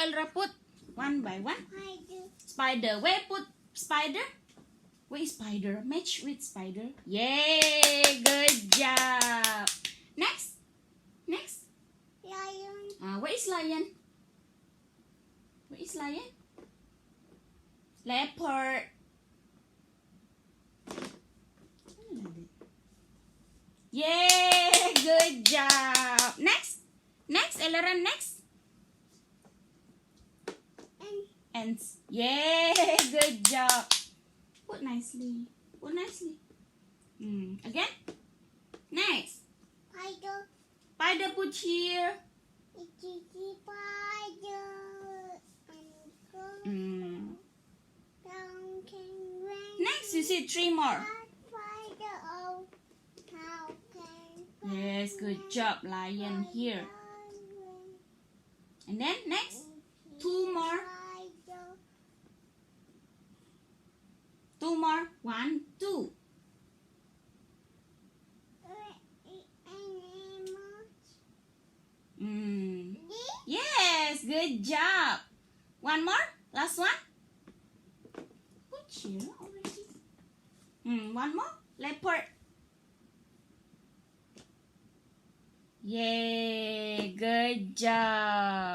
Elra put one by one. Spider. Where put spider? Where is spider? Match with spider. Yay! Good job. Next. Lion. Where is lion? Where is lion? Leopard. Yay! Good job. Next, Elaran. Next. Ants. Yay! Good job. Put nicely. Again. Next. Spider put here. Next, you see 3 more. Yes, good job, lion here. And then next, 2 more. 2 more. 1, 2. Yes, good job. 1 more. Last one. Put here already. 1 more. Leopard. Yay, good job.